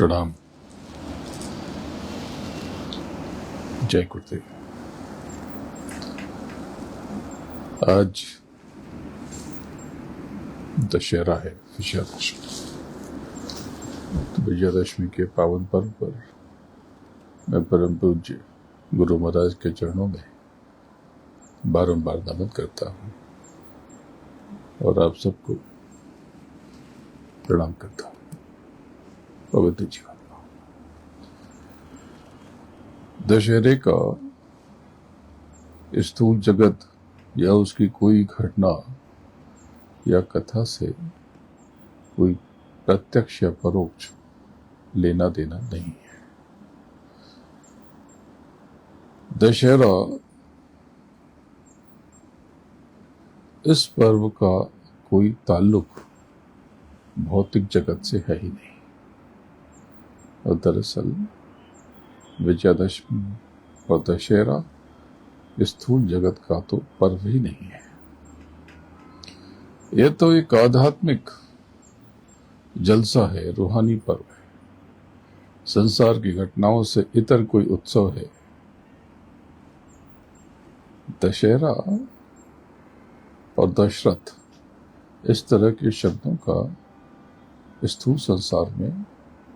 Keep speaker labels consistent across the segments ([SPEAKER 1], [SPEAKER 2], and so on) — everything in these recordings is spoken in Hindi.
[SPEAKER 1] प्रणाम। जय गुरुदेव। आज दशहरा है, विजयादशमी। तो विजयादशमी के पावन पर्व पर मैं परम पूज्य गुरु महाराज के चरणों में बारंबार नमन करता हूँ और आप सबको प्रणाम करता हूँ। पवित्र जीवन। दशहरे का स्थूल जगत या उसकी कोई घटना या कथा से कोई प्रत्यक्ष या परोक्ष लेना देना नहीं है। दशहरा इस पर्व का कोई ताल्लुक भौतिक जगत से है ही नहीं और दरअसल विजयादशमी और दशहरा स्थूल जगत का तो पर्व ही नहीं है। यह तो एक आध्यात्मिक जलसा है, रूहानी पर्व है। संसार की घटनाओं से इतर कोई उत्सव है। दशहरा और दशरथ इस तरह के शब्दों का स्थूल संसार में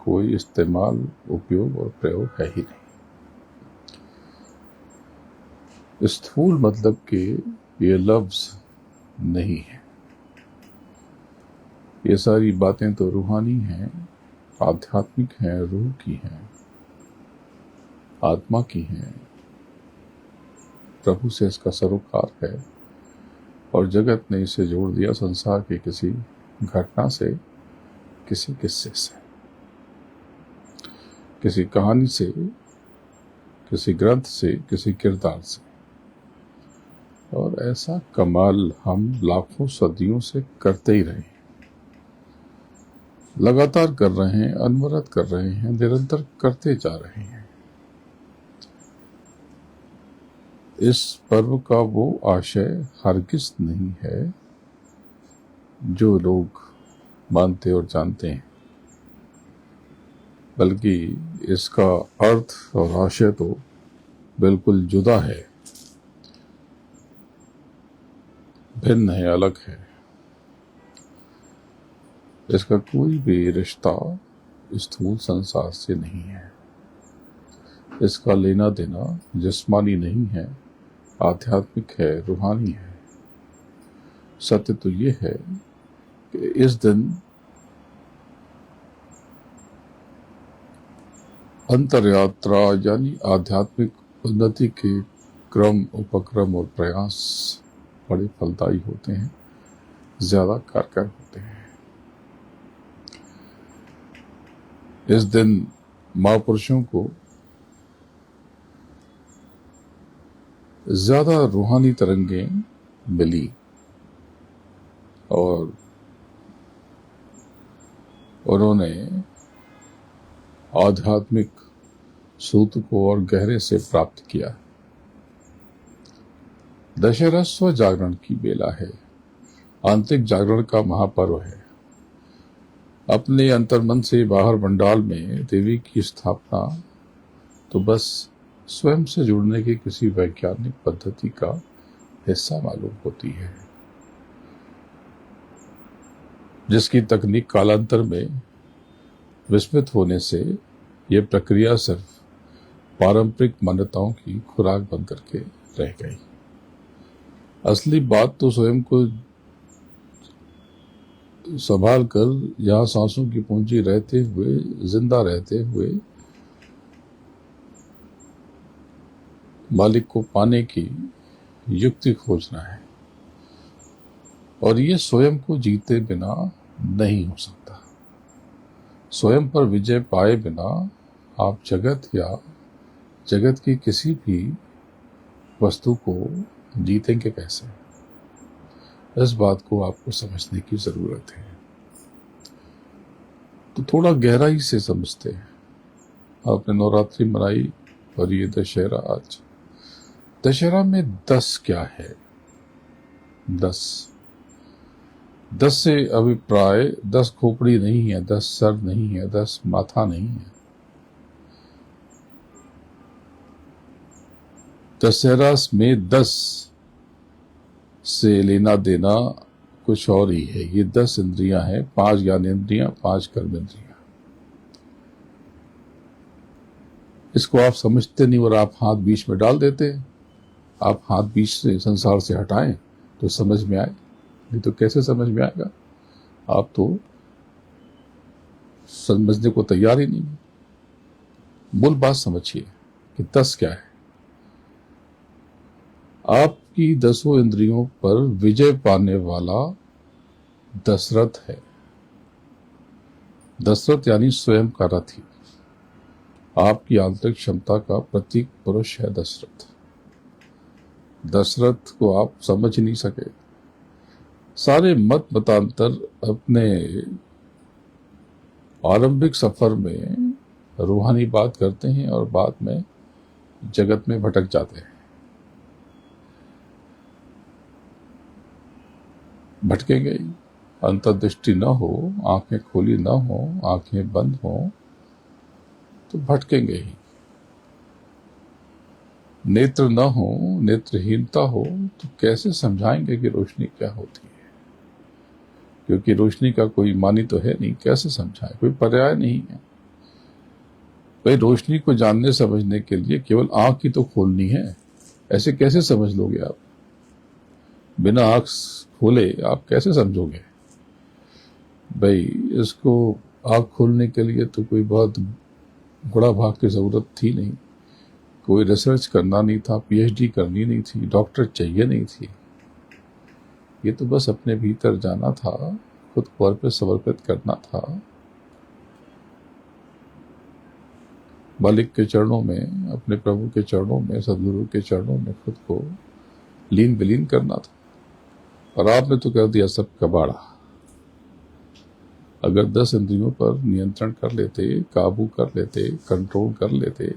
[SPEAKER 1] कोई इस्तेमाल, उपयोग और प्रयोग है ही नहीं। स्थूल मतलब कि ये लफ्ज नहीं है। ये सारी बातें तो रूहानी हैं, आध्यात्मिक हैं, रूह की हैं, आत्मा की हैं। प्रभु से इसका सरोकार है और जगत ने इसे जोड़ दिया संसार के किसी घटना से, किसी किस्से से, किसी कहानी से, किसी ग्रंथ से, किसी किरदार से। और ऐसा कमाल हम लाखों सदियों से करते ही रहे, लगातार कर रहे हैं, अनवरत कर रहे हैं, निरंतर करते जा रहे हैं। इस पर्व का वो आशय हरगिज नहीं है जो लोग मानते और जानते हैं, बल्कि इसका अर्थ और आशय तो बिल्कुल जुदा है, भिन्न है, अलग है। इसका कोई भी रिश्ता स्थूल संसार से नहीं है। इसका लेना देना जिस्मानी नहीं है, आध्यात्मिक है, रूहानी है। सत्य तो ये है कि इस दिन अंतरयात्रा यानी आध्यात्मिक उन्नति के क्रम, उपक्रम और प्रयास बड़े फलदायी होते हैं, ज्यादा कारगर होते हैं। इस दिन महापुरुषों को ज्यादा रूहानी तरंगें मिली और उन्होंने आध्यात्मिक सूत्र को और गहरे से प्राप्त किया। दशहरा स्व जागरण की बेला है, आंतरिक जागरण का महापर्व है। अपने अंतर्मन से बाहर मंडाल में देवी की स्थापना तो बस स्वयं से जुड़ने की किसी वैज्ञानिक पद्धति का हिस्सा मालूम होती है, जिसकी तकनीक कालांतर में विस्मृत होने से यह प्रक्रिया सिर्फ पारंपरिक मान्यताओं की खुराक बन करके रह गई। असली बात तो स्वयं को संभाल कर यहाँ सांसों की पूंजी रहते हुए, जिंदा रहते हुए मालिक को पाने की युक्ति खोजना है। और ये स्वयं को जीते बिना नहीं हो सकता। स्वयं पर विजय पाए बिना आप जगत या जगत की किसी भी वस्तु को जीतेंगे कैसे? इस बात को आपको समझने की जरूरत है। तो थोड़ा गहराई से समझते हैं। आपने नवरात्रि मनाई और ये दशहरा आज। दशहरा में 10 क्या है? 10 10 से अभिप्राय 10 खोपड़ी नहीं है, 10 सर नहीं है, 10 माथा नहीं है। दशहरा में 10 से लेना देना कुछ और ही है। ये 10 इंद्रियां हैं, 5 ज्ञानेंद्रियां, 5 कर्मेंद्रियां। इसको आप समझते नहीं और आप हाथ बीच में डाल देते। आप हाथ बीच से संसार से हटाएं तो समझ में आए, नहीं तो कैसे समझ में आएगा? आप तो समझने को तैयार ही नहीं। मूल बात समझिए कि 10 क्या है। आपकी 10 इंद्रियों पर विजय पाने वाला दशरथ है। दशरथ यानी स्वयं का रथी। आपकी आंतरिक क्षमता का प्रतीक पुरुष है दशरथ। दशरथ को आप समझ नहीं सके। सारे मत मतांतर अपने आरंभिक सफर में रूहानी बात करते हैं और बाद में जगत में भटक जाते हैं। भटकेंगे, अंतर्दृष्टि न हो, आंखें खोली न हो, आंखें बंद हो तो भटकेंगे ही। नेत्र न हो, नेत्रहीनता हो तो कैसे समझाएंगे कि रोशनी क्या होती है? क्योंकि रोशनी का कोई मानी तो है नहीं, कैसे समझाएं? कोई पर्याय नहीं है। भाई रोशनी को जानने समझने के लिए केवल आंख ही तो खोलनी है। ऐसे कैसे समझ लोगे आप? बिना आंख खोले आप कैसे समझोगे? भाई इसको आंख खोलने के लिए तो कोई बहुत बड़ा भाग की जरूरत थी नहीं, कोई रिसर्च करना नहीं था, पीएचडी करनी नहीं थी, डॉक्टर चाहिए नहीं थी। ये तो बस अपने भीतर जाना था, खुद को अर्पित समर्पित करना था मालिक के चरणों में, अपने प्रभु के चरणों में, सदगुरु के चरणों में खुद को लीन विलीन करना था। और आपने तो कर दिया सब कबाड़ा। अगर 10 इंद्रियों पर नियंत्रण कर लेते, काबू कर लेते, कंट्रोल कर लेते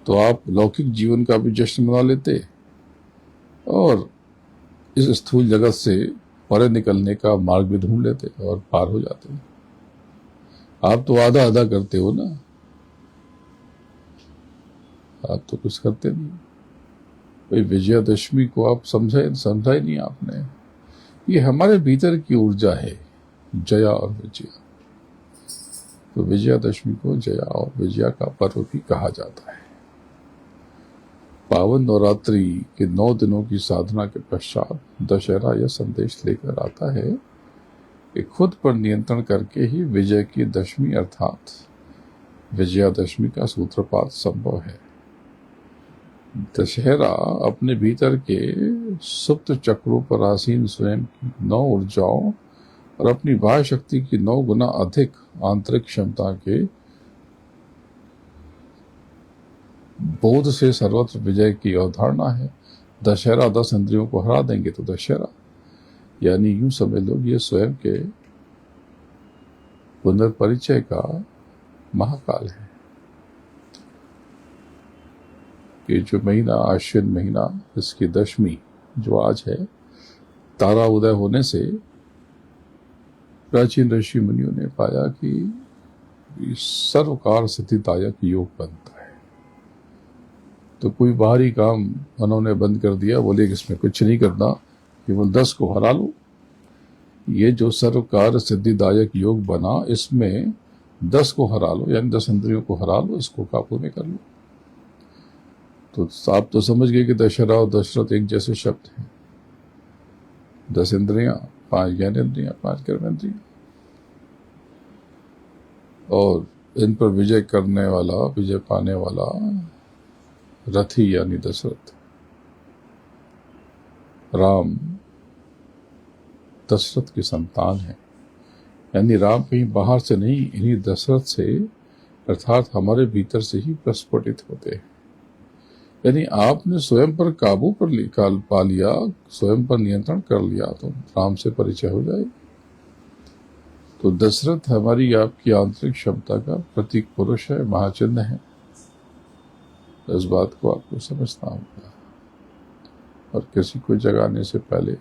[SPEAKER 1] तो आप लौकिक जीवन का भी जश्न मना लेते और इस स्थूल जगत से परे निकलने का मार्ग भी ढूंढ लेते और पार हो जाते। आप तो आधा आधा करते हो ना, आप तो कुछ करते नहीं। भाई विजयादशमी को आप समझा ही नहीं आपने। ये हमारे भीतर की ऊर्जा है, जया और विजया। तो विजयादशमी को जया और विजया का पर्व भी कहा जाता है। पावन नवरात्रि के 9 दिनों की साधना के पश्चात दशहरा यह संदेश लेकर आता है कि खुद पर नियंत्रण करके ही विजय की दशमी अर्थात विजयादशमी का सूत्रपात संभव है। दशहरा अपने भीतर के सुप्त चक्रों पर आसीन स्वयं की 9 ऊर्जाओं और अपनी बाह्य शक्ति की 9 गुना अधिक आंतरिक क्षमता के बोध से सर्वत्र विजय की अवधारणा है। दशहरा 10 इंद्रियों को हरा देंगे तो दशहरा यानी यूं समझ लो ये स्वयं के पुनर्परिचय का महाकाल है। कि जो महीना आश्विन महीना, इसकी दशमी जो आज है, तारा उदय होने से प्राचीन ऋषि मुनियों ने पाया कि सर्वकार सिद्धिदायक योग बनता है। तो कोई बाहरी काम उन्होंने बंद कर दिया, बोले इसमें कुछ नहीं करना, केवल 10 को हरा लो। ये जो सर्वकार सिद्धिदायक योग बना, इसमें 10 को हरा लो, यानी 10 इंद्रियों को हरा लो, इसको काबू में कर लो। तो आप तो समझ गए कि दशहरा और दशरथ एक जैसे शब्द हैं। 10 इंद्रियां, 5 ज्ञानेंद्रियां, 5 कर्मेंद्रियां, और इन पर विजय करने वाला, विजय पाने वाला रथी यानी दशरथ। राम दशरथ की संतान है, यानी राम कहीं बाहर से नहीं, इन्हीं दशरथ से अर्थात हमारे भीतर से ही प्रस्फुटित होते हैं। यानी आपने स्वयं पर काबू पा लिया, स्वयं पर नियंत्रण कर लिया तो राम से परिचय हो जाए। तो दशरथ हमारी आपकी आंतरिक क्षमता का प्रतीक पुरुष है, महाचिन्ह है। इस बात को आपको समझना होगा और किसी को जगाने से पहले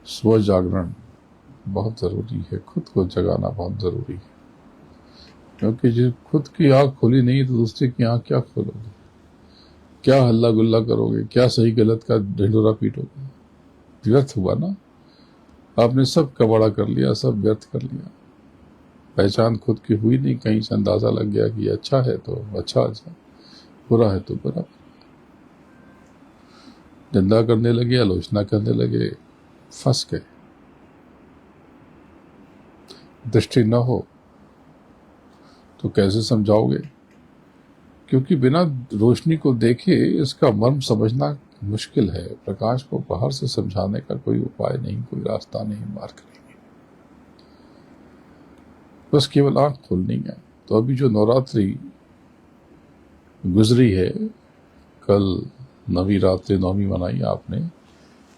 [SPEAKER 1] स्व जागरण बहुत ज़रूरी है, खुद को जगाना बहुत ज़रूरी है, क्योंकि जो खुद की आँख खोली नहीं तो दूसरे की आँख क्या खोलोगे, क्या हल्ला गुल्ला करोगे, क्या सही गलत का ढिंढोरा पीटोगे। व्यर्थ हुआ ना, आपने सब कबाड़ा कर लिया, सब व्यर्थ कर लिया। पहचान खुद की हुई नहीं, कहीं से अंदाजा लग गया कि अच्छा है तो अच्छा, बुरा है तो बुरा। निंदा करने लगे, आलोचना करने लगे, फंस गए। दृष्टि न हो तो कैसे समझाओगे, क्योंकि बिना रोशनी को देखे इसका मर्म समझना मुश्किल है। प्रकाश को बाहर से समझाने का कोई उपाय नहीं, कोई रास्ता नहीं, मार्ग नहीं, बस केवल आंख खोलनी है। तो अभी जो नवरात्रि गुजरी है, कल नवी रात्रि नवमी मनाई आपने,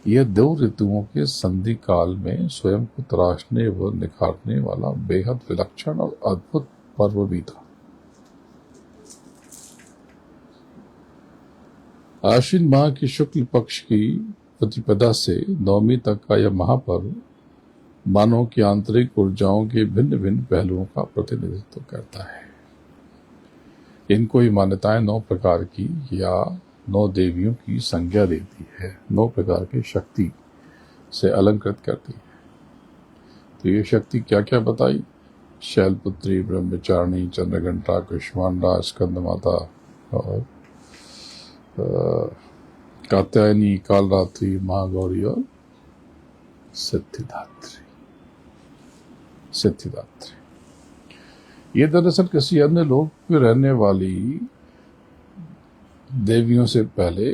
[SPEAKER 1] यह 2 ऋतुओं के संधि काल में स्वयं को तराशने व निखारने वाला बेहद विलक्षण और अद्भुत पर्व भी था। आश्विन माह की शुक्ल पक्ष की प्रतिपदा से नवमी तक का यह महापर्व मानव की आंतरिक ऊर्जाओं के भिन्न भिन्न पहलुओं का प्रतिनिधित्व करता है। इनको ही मान्यताएं 9 प्रकार की या 9 देवियों की संज्ञा देती है, 9 प्रकार की शक्ति से अलंकृत करती है। तो ये शक्ति क्या क्या बताई? शैलपुत्री, ब्रह्मचारिणी, चंद्रघंटा, कुष्मांडा, स्कंद माता और कात्यायनी, कालरात्रि, महागौरी और सिद्धिदात्री। ये दरअसल किसी अन्य लोक में रहने वाली देवियों से पहले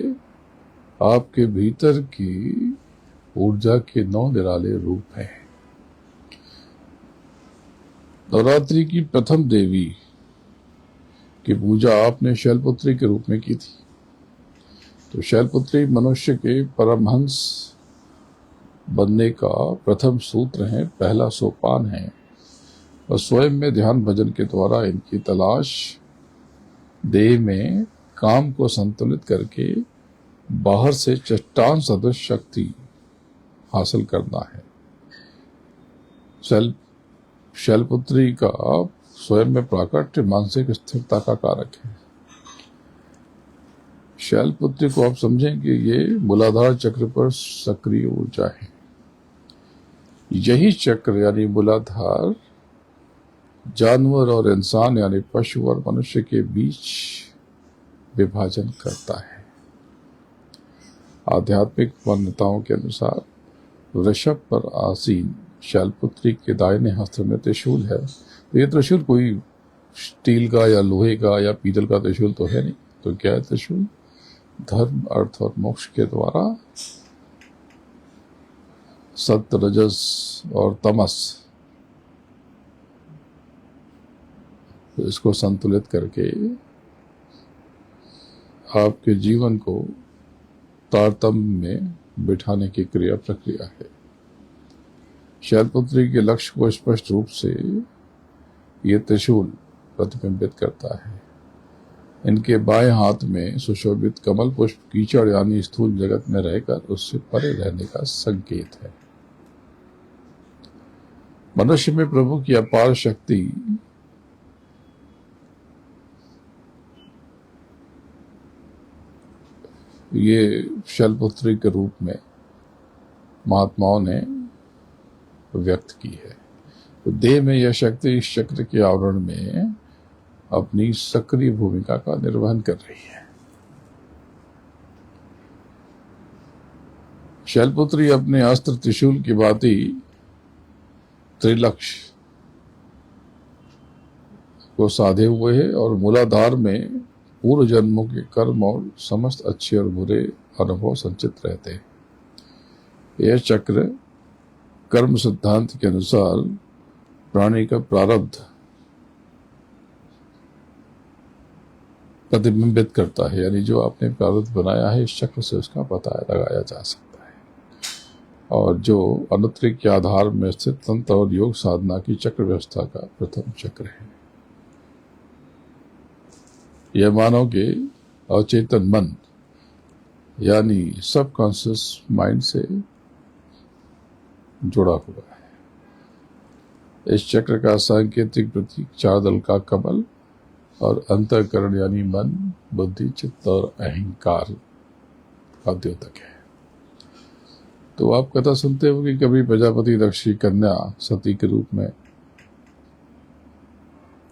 [SPEAKER 1] आपके भीतर की ऊर्जा के 9 निराले रूप हैं। नवरात्रि की प्रथम देवी की पूजा आपने शैलपुत्री के रूप में की थी। तो शैलपुत्री मनुष्य के परमहंस बनने का प्रथम सूत्र है, पहला सोपान है, और स्वयं में ध्यान भजन के द्वारा इनकी तलाश देह में काम को संतुलित करके बाहर से चट्टान सदृश शक्ति हासिल करना है। शैलपुत्री का स्वयं में प्राकट्य मानसिक स्थिरता का कारक है। शैलपुत्री को आप समझें कि ये मूलाधार चक्र पर सक्रिय ऊर्जा है। यही चक्र यानी मूलाधार जानवर और इंसान यानी पशु और मनुष्य के बीच विभाजन करता है। आध्यात्मिक मान्यताओं के अनुसार वृषभ पर आसीन शैलपुत्री के दाहिने हस्त में त्रिशूल है। तो ये त्रिशूल कोई स्टील का या लोहे का या पीतल का त्रिशूल तो है नहीं। तो क्या है त्रिशूल? धर्म, अर्थ और मोक्ष के द्वारा सत्य, रजस और तमस इसको संतुलित करके आपके जीवन को तारतम्य में बिठाने की क्रिया प्रक्रिया है। शैलपुत्री के लक्ष्य को स्पष्ट रूप से ये त्रिशूल प्रतिबिंबित करता है। इनके बाएं हाथ में सुशोभित कमल पुष्प कीचड़ यानी स्थूल जगत में रहकर उससे परे रहने का संकेत है। मनुष्य में प्रभु की अपार शक्ति ये शैलपुत्री के रूप में महात्माओं ने व्यक्त की है। तो देह में यह शक्ति इस चक्र के आवरण में अपनी सक्रिय भूमिका का निर्वहन कर रही है। शैलपुत्री अपने अस्त्र त्रिशूल की भांति त्रिलक्ष्य को साधे हुए है और मूलाधार में पूर्व जन्मों के कर्म और समस्त अच्छे और बुरे अनुभव संचित रहते हैं। यह चक्र कर्म सिद्धांत के अनुसार प्राणी का प्रारब्ध प्रतिबिंबित करता है, यानी जो आपने प्रारब्ध बनाया है इस चक्र से उसका पता लगाया जा सकता है। और जो अनुत्तरिक के आधार में स्थित तंत्र और योग साधना की चक्र व्यवस्था का प्रथम चक्र है। यह मानव के अचेतन मन यानी सबकॉन्शियस माइंड से जुड़ा हुआ है। इस चक्र का सांकेतिक प्रतीक 4 दल का कमल और अंतःकरण यानी मन, बुद्धि, चित्त और अहंकार का द्योतक है। तो आप कथा सुनते हो कि कभी प्रजापति दक्ष की कन्या सती के रूप में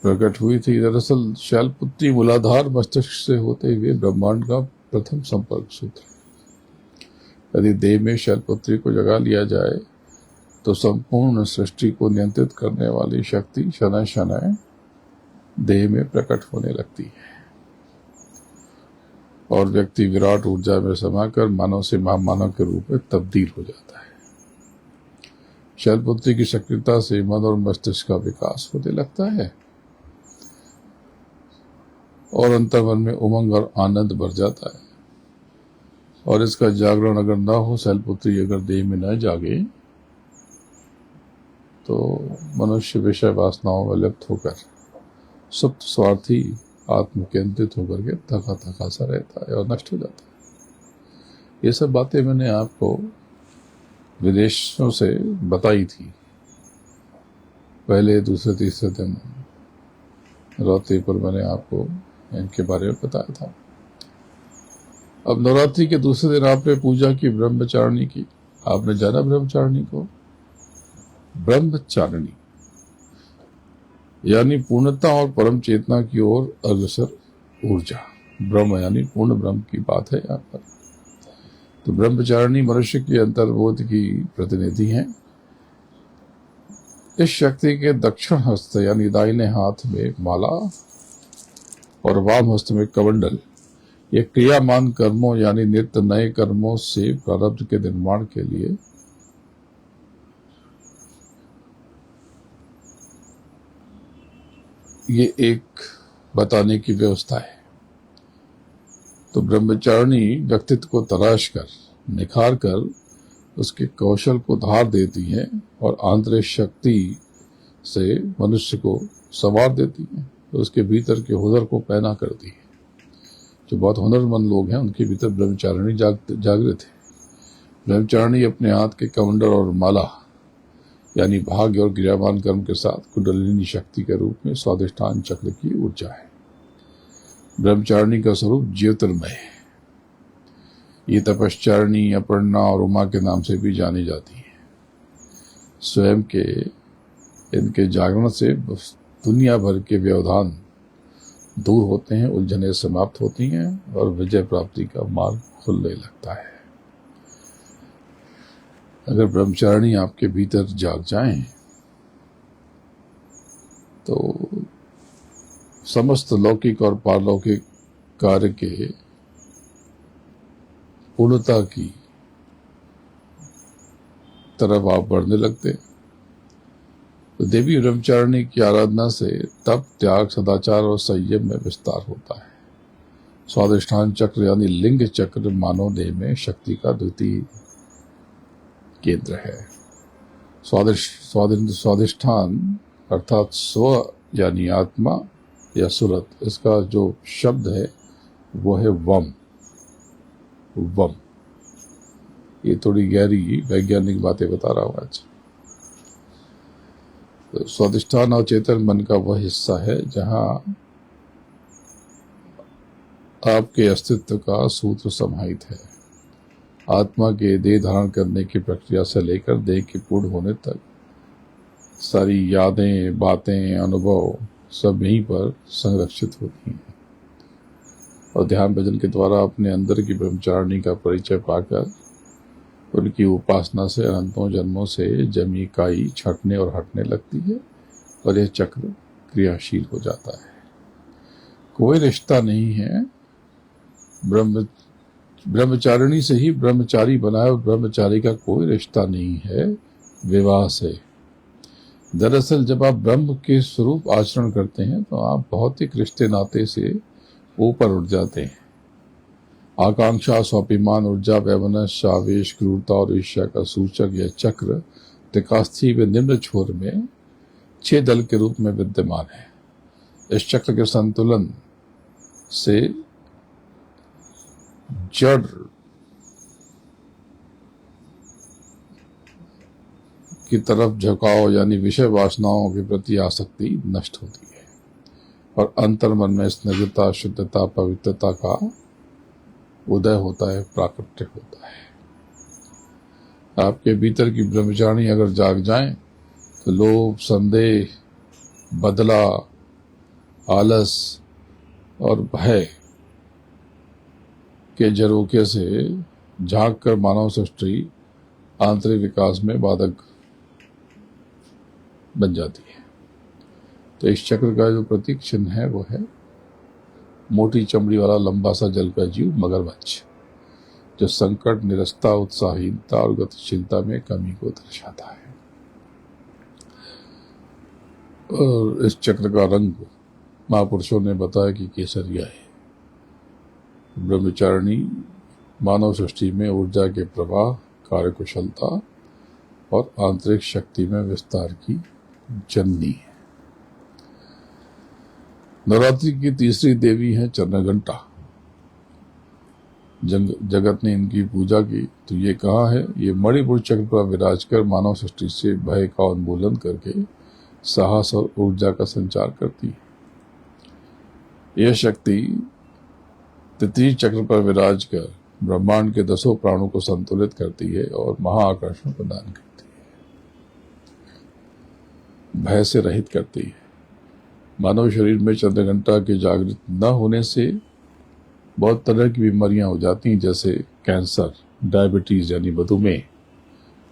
[SPEAKER 1] प्रकट हुई थी। दरअसल शैलपुत्री मूलाधार मस्तिष्क से होते हुए ब्रह्मांड का प्रथम संपर्क सूत्र। यदि देह में शैलपुत्री को जगा लिया जाए तो संपूर्ण सृष्टि को नियंत्रित करने वाली शक्ति शनय शनय देह में प्रकट होने लगती है और व्यक्ति विराट ऊर्जा में समाकर मानव से महामानव के रूप में तब्दील हो जाता है। शैलपुत्री की सक्रियता से मन और मस्तिष्क का विकास होने लगता है और अंतर्मन में उमंग और आनंद भर जाता है। और इसका जागरण अगर न हो, शैलपुत्री अगर देह में न जागे, तो मनुष्य विषय वासनाओं में लिप्त होकर सुप्त स्वार्थी आत्म केंद्रित होकर के थका थका सा रहता है और नष्ट हो जाता है। ये सब बातें मैंने आपको विदेशों से बताई थी पहले, दूसरे, तीसरे दिन नवरात्रि पर मैंने आपको इनके बारे में बताया था। अब नवरात्रि के दूसरे दिन आपने पूजा की ब्रह्मचारिणी की। आपने जाना ब्रह्मचारिणी को? ब्रह्मचारिणी यानी पूर्णता और परम चेतना की ओर अग्रसर ऊर्जा। ब्रह्म यानी पूर्ण ब्रह्म की बात है यहाँ पर। तो ब्रह्मचारिणी मनुष्य की अंतर्बोध की प्रतिनिधि हैं। इस शक्ति के दक्षिण हस्त यानी दाहिने हाथ में माला और वाम हस्त में कमंडल, ये क्रियामान कर्मों यानी नित्य नए कर्मों से प्रारब्ध के निर्माण के लिए ये एक बताने की व्यवस्था है। तो ब्रह्मचारिणी व्यक्तित्व को तराश कर, निखार कर उसके कौशल को धार देती है और आंतरिक शक्ति से मनुष्य को संवार देती है। तो उसके भीतर के हुनर को पैना करती है। जो बहुत हुनरमंद लोग हैं उनके भीतर ब्रह्मचारिणी जागृत है। ब्रह्मचारिणी अपने हाथ के कमंडल और माला यानी भाग्य और क्रियावान कर्म के साथ कुंडलिनी शक्ति के रूप में स्वादिष्ठान चक्र की ऊर्जा है। ब्रह्मचारिणी का स्वरूप ज्योतिर्मय है। ये तपश्चारिणी, अपर्णा और उमा के नाम से भी जानी जाती है। स्वयं के इनके जागरण से दुनिया भर के व्यवधान दूर होते हैं, उलझनें समाप्त होती हैं और विजय प्राप्ति का मार्ग खुलने लगता है। अगर ब्रह्मचारिणी आपके भीतर जाग जाएं तो समस्त लौकिक और पारलौकिक कार्य के पूर्णता की तरफ आप बढ़ने लगते। तो देवी ब्रह्मचारिणी की आराधना से तप, त्याग, सदाचार और संयम में विस्तार होता है। स्वादिष्ठान चक्र यानी लिंग चक्र मानव देह में शक्ति का द्वितीय केंद्र है। स्वादिष्ठान अर्थात स्व यानी आत्मा या सुरत, इसका जो शब्द है वो है वम। वम, ये थोड़ी गहरी वैज्ञानिक बातें बता रहा हूं आज। तो स्वादिष्ठान और चेतन मन का वह हिस्सा है जहां आपके अस्तित्व का सूत्र समाहित है। आत्मा के देह धारण करने की प्रक्रिया से लेकर देह के पूर्ण होने तक सारी यादें, बातें, अनुभव सब यहीं पर संरक्षित होती हैं। और ध्यान भजन के द्वारा अपने अंदर की ब्रह्मचारिणी का परिचय पाकर उनकी उपासना से अनंतों जन्मों से जमी काई छटने और हटने लगती है और यह चक्र क्रियाशील हो जाता है। कोई रिश्ता नहीं है। ब्रह्मचारिणी से ही ब्रह्मचारी बनाए और ब्रह्मचारी का कोई रिश्ता नहीं है विवाह से। दरअसल जब आप ब्रह्म के स्वरूप आचरण करते हैं तो आप भौतिक रिश्ते नाते से ऊपर उठ जाते हैं। आकांक्षा, स्वाभिमान, ऊर्जा, वैमनस्य, आवेश, क्रूरता और ईर्ष्या का सूचक यह चक्र त्रिकास्थी व निम्न छोर में 6 दल के रूप में विद्यमान है। इस चक्र के संतुलन से जड़ की तरफ झुकाव यानी विषय वासनाओं के प्रति आसक्ति नष्ट होती है और अंतर्मन में स्निग्धता, शुद्धता, पवित्रता का उदय होता है, प्राकट्य होता है। आपके भीतर की ब्रह्मचारिणी अगर जाग जाए तो लोभ, संदेह, बदला, आलस और भय के झरोखे से झांक कर मानव सृष्टि आंतरिक विकास में बाधक बन जाती है। तो इस चक्र का जो प्रतीक चिन्ह है वो है मोटी चमड़ी वाला लंबा सा जल का जीव मगरमच्छ, जो संकट, निरस्ता, उत्साहहीनता और गतिशीलता में कमी को दर्शाता है। और इस चक्र का रंग महापुरुषों ने बताया कि केसरिया है। ब्रह्मचारिणी मानव सृष्टि में ऊर्जा के प्रवाह, कार्यकुशलता और आंतरिक शक्ति में विस्तार की जननी है। नवरात्रि की तीसरी देवी है चंद्रघंटा। जगत ने इनकी पूजा की तो ये कहा है, ये मणिपुर चक्र पर विराज कर मानव सृष्टि से भय का उन्मूलन करके साहस और ऊर्जा का संचार करती है। यह शक्ति तृतीय चक्र पर विराज कर ब्रह्मांड के 10 प्राणों को संतुलित करती है और महाआकर्षण प्रदान करती है, भय से रहित करती है। मानव शरीर में चंद्रघंटा के जागृत न होने से बहुत तरह की बीमारियां हो जाती हैं, जैसे कैंसर, डायबिटीज यानी मधुमेह,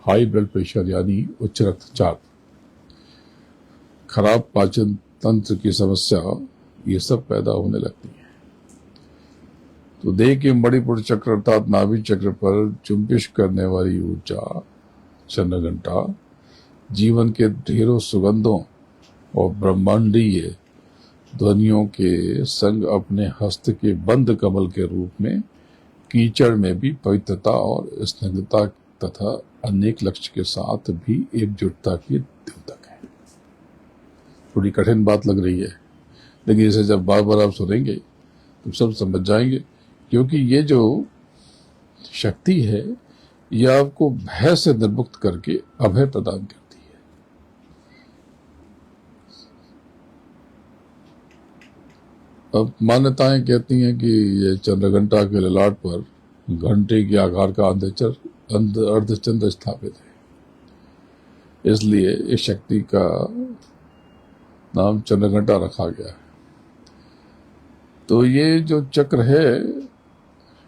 [SPEAKER 1] हाई ब्लड प्रेशर यानी उच्च रक्तचाप, खराब पाचन तंत्र की समस्या, ये सब पैदा होने लगती है। तो देह के मणिपुर चक्र अर्थात नाभि चक्र पर चुंबिश करने वाली ऊर्जा चंद्रघंटा जीवन के ढेरों सुगंधों और ब्रह्मांडीय ध्वनियों के संग अपने हस्त के बंद कमल के रूप में कीचड़ में भी पवित्रता और स्निग्धता तथा अनेक लक्ष्य के साथ भी एकजुटता की द्योतक है। थोड़ी कठिन बात लग रही है, लेकिन इसे जब बार बार आप सुनेंगे तो सब समझ जाएंगे, क्योंकि ये जो शक्ति है यह आपको भय से निर्मुक्त करके अभय प्रदान करती है। अब मान्यताएं कहती हैं कि ये चंद्रघंटा के ललाट पर घंटे के आकार का अर्धचंद्र स्थापित है, इसलिए इस शक्ति का नाम चंद्रघंटा रखा गया है। तो ये जो चक्र है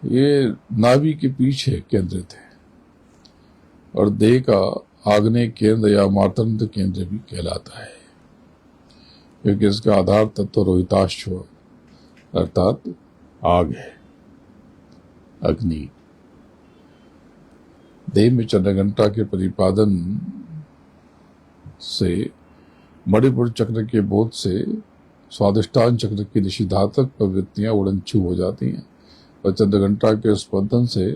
[SPEAKER 1] ये नाभि के पीछे केंद्रित है और देह का आग्नेय केंद्र या मातृ केंद्र भी कहलाता है, क्योंकि इसका आधार तत्व रोहिताश्व अर्थात आग है, अग्नि। देह में चंद्रघंटा के प्रतिपादन से मणिपुर चक्र के बोध से स्वादिष्टान चक्र की निषिद्धात्मक प्रवृत्तियां उड़नछू हो जाती हैं और चंद्रघंटा के स्पंदन से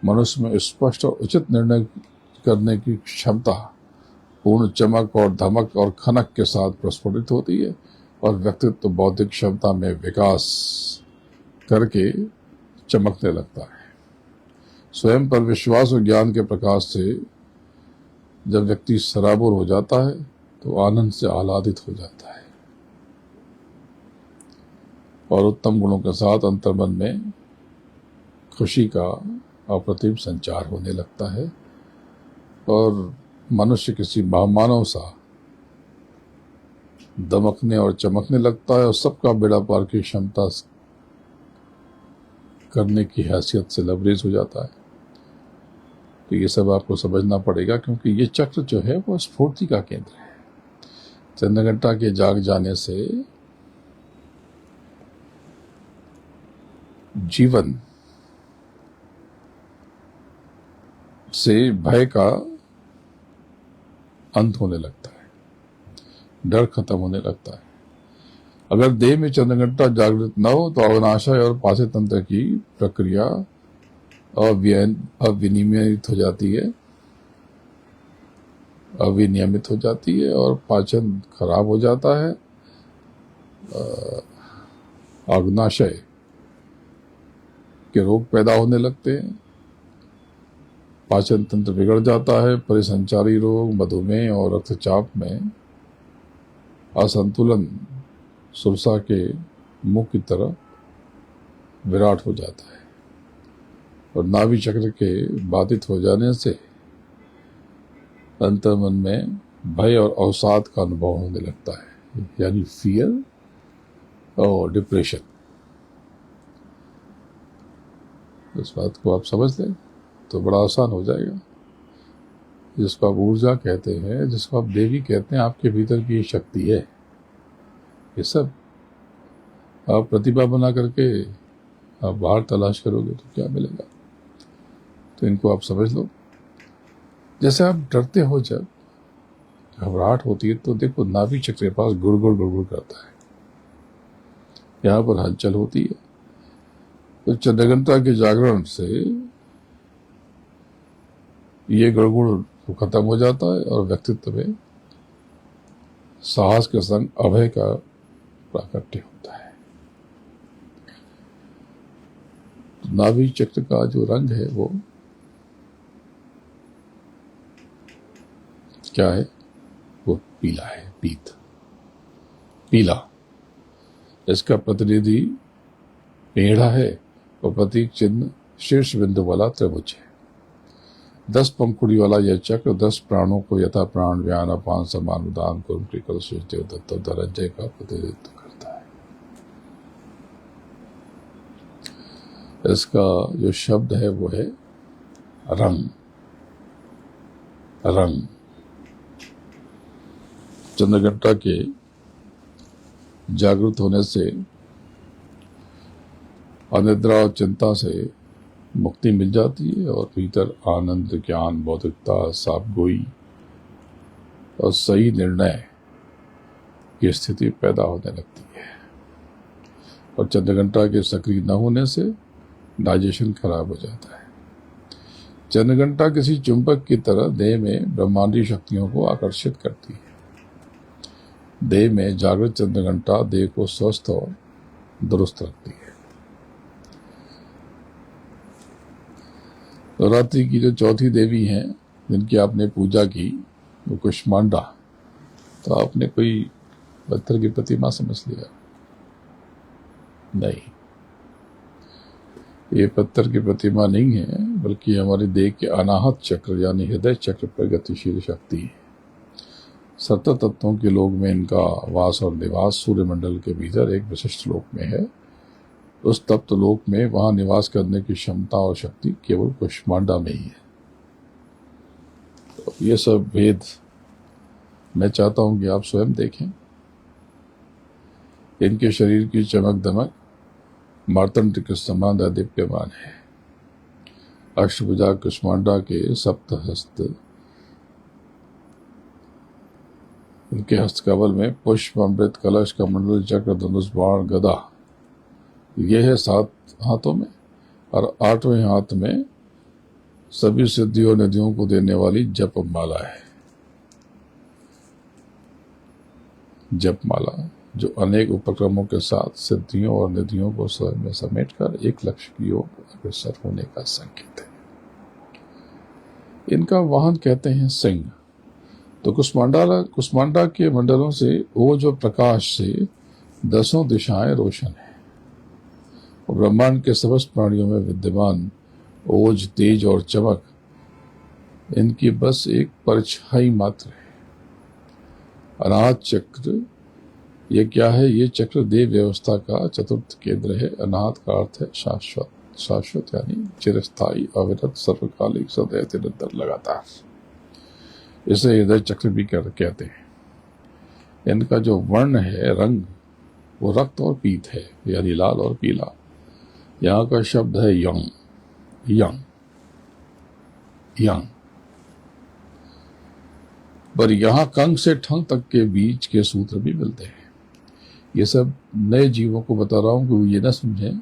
[SPEAKER 1] मनुष्य में स्पष्ट और उचित निर्णय करने की क्षमता पूर्ण चमक और धमक और खनक के साथ प्रस्फुटित होती है और व्यक्तित्व बौद्धिक क्षमता में विकास करके चमकने लगता है। स्वयं पर विश्वास और ज्ञान के प्रकाश से जब व्यक्ति सराबोर हो जाता है तो आनंद से आह्लादित हो जाता है और उत्तम गुणों के साथ अंतर्मन में खुशी का अप्रतिम संचार होने लगता है और मनुष्य किसी महामानव सा दमकने और चमकने लगता है और सबका बेड़ा पार की क्षमता करने की हैसियत से लबरेज हो जाता है। तो ये सब आपको समझना पड़ेगा, क्योंकि ये चक्र जो है वो स्फूर्ति का केंद्र है। चंद्रघंटा के जाग जाने से जीवन से भय का अंत होने लगता है, डर खत्म होने लगता है। अगर देह में चंद्रघंटा जागृत न हो तो अवनाशय और पाचन तंत्र की प्रक्रिया अविनियमित हो जाती है, अविनियमित हो जाती है और पाचन खराब हो जाता है। अग्नाशय के रोग पैदा होने लगते हैं, पाचन तंत्र बिगड़ जाता है। परिसंचारी रोग, मधुमेह और रक्तचाप में असंतुलन सुरसा के मुख की तरह विराट हो जाता है और नाभि चक्र के बाधित हो जाने से अंतर्मन में भय और अवसाद का अनुभव होने लगता है, यानी फियर और डिप्रेशन। इस बात को आप समझ लें तो बड़ा आसान हो जाएगा। जिसको आप ऊर्जा कहते हैं, जिसको आप देवी कहते हैं, आपके भीतर की शक्ति है। ये सब आप प्रतिभा बना करके आप बाहर तलाश करोगे तो क्या मिलेगा। तो इनको आप समझ लो। जैसे आप डरते हो, जब घबराहट होती है तो देखो नाभि चक्र के पास गुड़गुड़ गुड़गुड़ करता है, यहाँ पर हलचल होती है। तो चंद्रघंटा के जागरण से ये गुड़गुड़ खत्म हो जाता है और व्यक्तित्व में साहस के संग अभय का प्राकट्य होता है। तो नाभि चक्र का जो रंग है वो क्या है? वो पीला है, पीला। इसका प्रतिनिधि पेड़ा है और प्रतीक चिन्ह शीर्ष बिंदु वाला त्रिभुज है। 10 पंखुड़ी वाला यह चक्र 10 प्राणों को यथा प्राण, व्यान, अपान, समान, उदान, कुर्म, कृकल, सुदेव, दत्त और धनंजय का प्रतिनिधित्व करता है। इसका जो शब्द है वो है रंग। चंद्रघंटा के जागृत होने से अनिद्रा और चिंता से मुक्ति मिल जाती है और भीतर आनंद, ज्ञान, बौद्धिकता, साफगोई और सही निर्णय की स्थिति पैदा होने लगती है। और चंद्रघंटा के सक्रिय न होने से डाइजेशन खराब हो जाता है। चंद्रघंटा किसी चुंबक की तरह देह में ब्रह्मांडीय शक्तियों को आकर्षित करती है। देह में जागृत चंद्रघंटा देह को स्वस्थ और दुरुस्त रखती है। नवरात्रि की जो चौथी देवी हैं जिनकी आपने पूजा की वो कुष्मांडा, तो आपने कोई पत्थर की प्रतिमा समझ लिया? नहीं, ये पत्थर की प्रतिमा नहीं है, बल्कि हमारे देह के अनाहत चक्र यानी हृदय चक्र पर गतिशील शक्ति है। 70 तत्वों के लोक में इनका वास और निवास सूर्यमंडल के भीतर एक विशिष्ट लोक में है। उस तप्त लोक में वहां निवास करने की क्षमता और शक्ति केवल कुष्मांडा में ही है। तो ये सब भेद मैं चाहता हूं कि आप स्वयं देखें। इनके शरीर की चमक दमक मार्तंड के समान दीप्यमान है। अष्टभुजा कुष्मांडा के सप्तहस्त, उनके हस्तकमल में पुष्प, अमृत, कलश, कमंडल, चक्र, धनुष, बाण, गदा, यह है 7 हाथों में। और 8वें हाथ में सभी सिद्धियों निधियों को देने वाली जप माला है। जप माला जो अनेक उपक्रमों के साथ सिद्धियों और निधियों को स्वयं में समेटकर एक लक्ष्य की ओर अग्रसर होने का संकेत है। इनका वाहन कहते हैं सिंह। तो कुष्मांडा के मंडलों से ओज और प्रकाश से 10 दिशाएं रोशन है। और ब्रह्मांड के समस्त प्राणियों में विद्यमान ओज, तेज और चमक इनकी बस एक परछाई मात्र है। अनाहत चक्र ये क्या है? ये चक्र देव व्यवस्था का चतुर्थ केंद्र है। अनाहत का अर्थ है शाश्वत। शाश्वत यानी चिरस्थायी, अविरत, सर्वकालिक, सदैव, निरंतर, लगातार। इसे हृदय चक्र भी कहते हैं। इनका जो वर्ण है, रंग, वो रक्त और पीत है, यानी लाल और पीला। यहाँ का शब्द है यंग। पर यहाँ कंग से ठंग तक के बीच के सूत्र भी मिलते हैं। ये सब नए जीवों को बता रहा हूं कि ये न समझें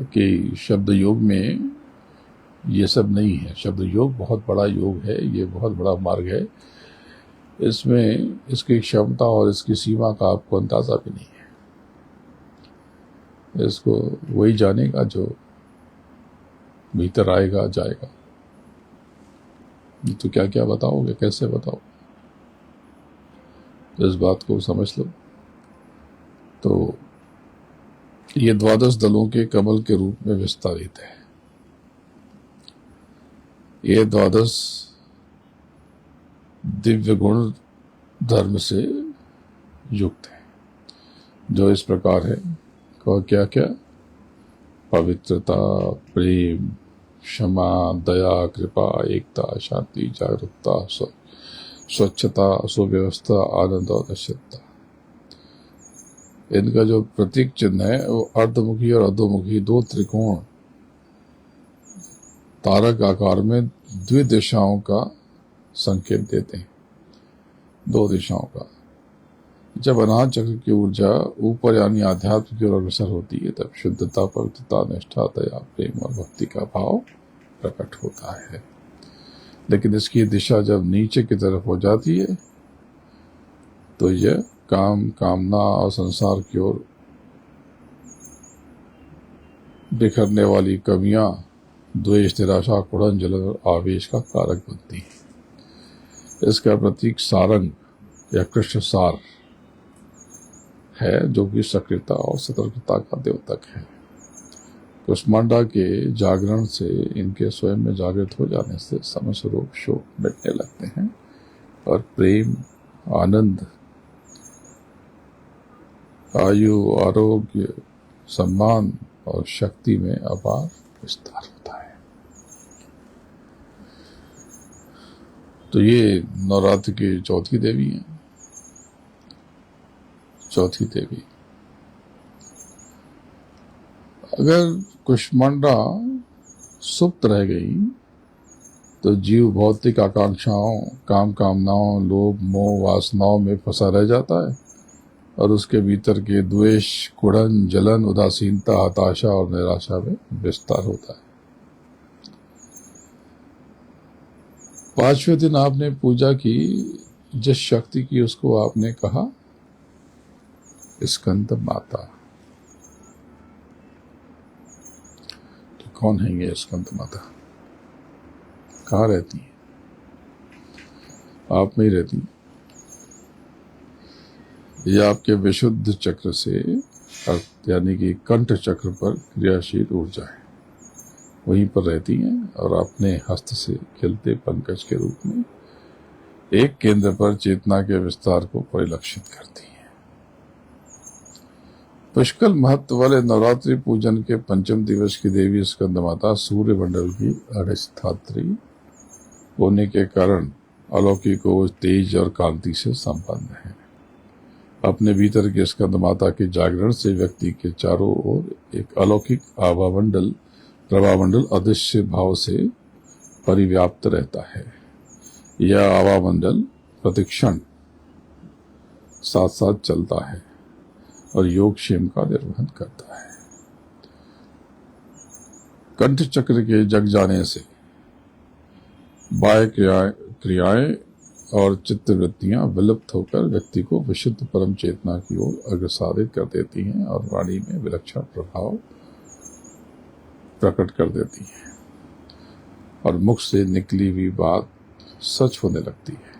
[SPEAKER 1] कि शब्द योग में ये सब नहीं है। शब्द योग बहुत बड़ा योग है, ये बहुत बड़ा मार्ग है। इसमें इसकी क्षमता और इसकी सीमा का आपको अंदाजा भी नहीं है। इसको वही जानेगा जो भीतर आएगा, जाएगा। ये तो क्या क्या बताओगे, कैसे बताओ, इस बात को समझ लो। तो ये द्वादश दलों के कमल के रूप में विस्तारित है। ये द्वादश दिव्य गुण धर्म से युक्त है, जो इस प्रकार है। कहो क्या क्या? पवित्रता, प्रेम, क्षमा, दया, कृपा, एकता, शांति, जागरूकता, स्वच्छता, सुव्यवस्था, आनंद और निश्चितता। इनका जो प्रतीक चिन्ह है वो अर्धमुखी और अधोमुखी दो त्रिकोण तारक आकार में द्विदिशाओं का संकेत देते हैं, दो दिशाओं का। जब अनाहत चक्र की ऊर्जा ऊपर यानी आध्यात्म की ओर अग्रसर होती है, तब शुद्धता, पवित्रता, निष्ठा, दया, प्रेम और भक्ति का भाव प्रकट होता है। लेकिन इसकी दिशा जब नीचे की तरफ हो जाती है, तो यह काम, कामना और संसार की ओर बिखरने वाली कमियां, द्वेष, निराशा, कुड़न, जलन और आवेश का कारक बनती है। इसका प्रतीक सारंग या कृष्ण सार है, जो कि सक्रियता और सतर्कता का द्योतक है। कुष्मांडा के जागरण से, इनके स्वयं में जागृत हो जाने से समय स्वरूप शोक मिटने लगते हैं और प्रेम, आनंद, आयु, आरोग्य, सम्मान और शक्ति में अपार विस्तार होता है। तो ये नवरात्र की चौथी देवी है, चौथी देवी। अगर कुष्मांडा सुप्त रह गई तो जीव भौतिक आकांक्षाओं, काम कामनाओं, लोभ, मोह, वासनाओं में फंसा रह जाता है और उसके भीतर के द्वेष, कुड़न, जलन, उदासीनता, हताशा और निराशा में विस्तार होता है। 5वें दिन आपने पूजा की, जिस शक्ति की उसको आपने कहा स्कंद माता। तो कौन है ये स्कंद माता? कहाँ रहती है? आप में ही रहती है। ये आपके विशुद्ध चक्र से, यानी कि कंठ चक्र पर क्रियाशील ऊर्जा है, वहीं पर रहती हैं और अपने हस्त से खिलते पंकज के रूप में एक केंद्र पर चेतना के विस्तार को परिलक्षित करती हैं। पुष्कल महत्व वाले नवरात्रि पूजन के पंचम दिवस की देवी स्कंद माता सूर्य मंडल की अधिष्ठात्री होने के कारण अलौकिक तेज और कांति से संपन्न है। अपने भीतर के स्कंद माता के जागरण से व्यक्ति के चारों ओर एक अलौकिक आभामंडल, प्रभामंडल अदृश्य भाव से परिव्याप्त रहता है। यह आभामंडल प्रतिक्षण साथ साथ चलता है और योगक्षेम का निर्वहन करता है। कंठ चक्र के जग जाने से बाह्य क्रियाएं और चित्तवृत्तियां विलुप्त होकर व्यक्ति को विशुद्ध परम चेतना की ओर अग्रसारित कर देती हैं और वाणी में विलक्षण प्रभाव प्रकट कर देती हैं और मुख से निकली हुई बात सच होने लगती है।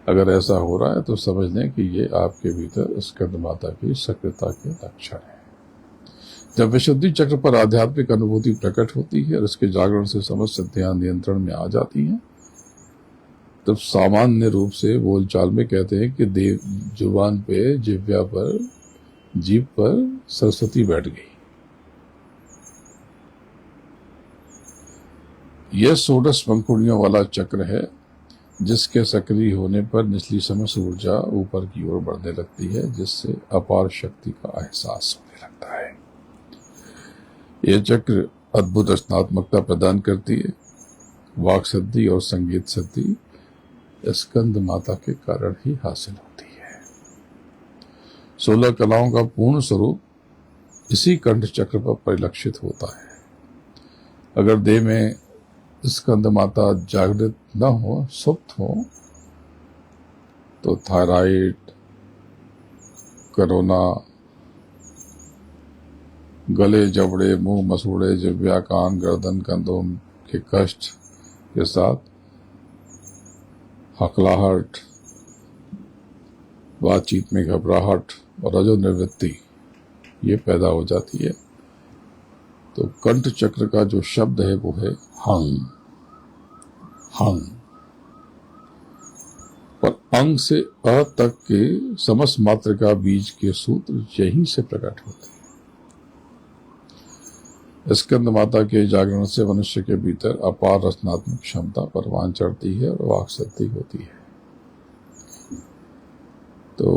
[SPEAKER 1] अगर ऐसा हो रहा है तो समझ लें कि ये आपके भीतर स्कंद माता की सक्रियता के लक्षण है। जब विशुद्धि चक्र पर आध्यात्मिक अनुभूति प्रकट होती है और इसके जागरण से समस्त सिद्धियां नियंत्रण में आ जाती हैं, तब सामान्य रूप से बोलचाल में कहते हैं कि देव जुबान पे, जिह्वा पर, जीभ पर सरस्वती बैठ गई। यह 16 पंखुड़ियों वाला चक्र है, जिसके सक्रिय होने पर निचली समस्त ऊर्जा ऊपर की ओर बढ़ने लगती है, जिससे अपार शक्ति का एहसास होने लगता है। यह चक्र अद्भुत रचनात्मकता प्रदान करती है। वाक सिद्धि और संगीत सिद्धि स्कंद माता के कारण ही हासिल होती है। 16 कलाओं का पूर्ण स्वरूप इसी कंठ चक्र पर परिलक्षित होता है। अगर देह में स्कंद माता जागृत न हो, सुप्त हो, तो थायराइड, कोरोना, गले, जबड़े, मुंह, मसूड़े, जिह्वा, कान, गर्दन, कंधों के कष्ट के साथ हकलाहट, बातचीत में घबराहट और रजोनिवृत्ति ये पैदा हो जाती है। तो कंठ चक्र का जो शब्द है वो है हंग। हंग पर अंग से अ तक के समस्त मात्र का बीज के सूत्र यहीं से प्रकट होते हैं। स्कंद माता के जागरण से मनुष्य के भीतर अपार रचनात्मक क्षमता परवान चढ़ती है और वाक शक्ति होती है। तो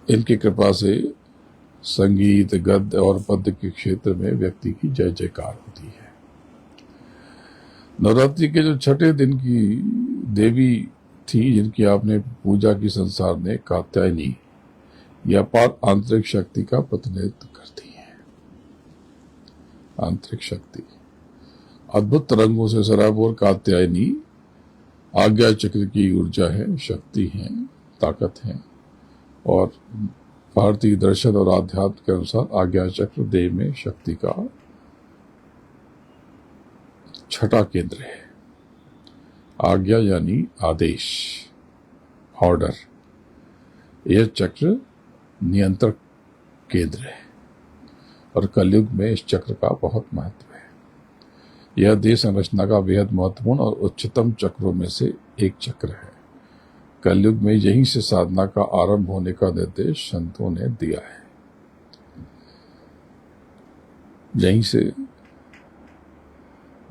[SPEAKER 1] इनकी कृपा से संगीत, गद्य और पद्य के क्षेत्र में व्यक्ति की जय जयकार होती है। नवरात्रि के जो छठे दिन की देवी थी जिनकी आपने पूजा की संसार ने कात्यायनी या पार आंतरिक शक्ति का प्रतिनिधित्व करती है। आंतरिक शक्ति अद्भुत रंगों से सराबोर कात्यायनी आज्ञा चक्र की ऊर्जा है, शक्ति है, ताकत है। और भारतीय दर्शन और आध्यात्म के अनुसार आज्ञा चक्र देह में शक्ति का छठा केंद्र है। आज्ञा यानी आदेश, ऑर्डर। यह चक्र नियंत्रक केंद्र है और कलयुग में इस चक्र का बहुत महत्व है। यह देह संरचना का बेहद महत्वपूर्ण और उच्चतम चक्रों में से एक चक्र है। कलयुग में यहीं से साधना का आरंभ होने का निर्देश संतों ने दिया है। यहीं से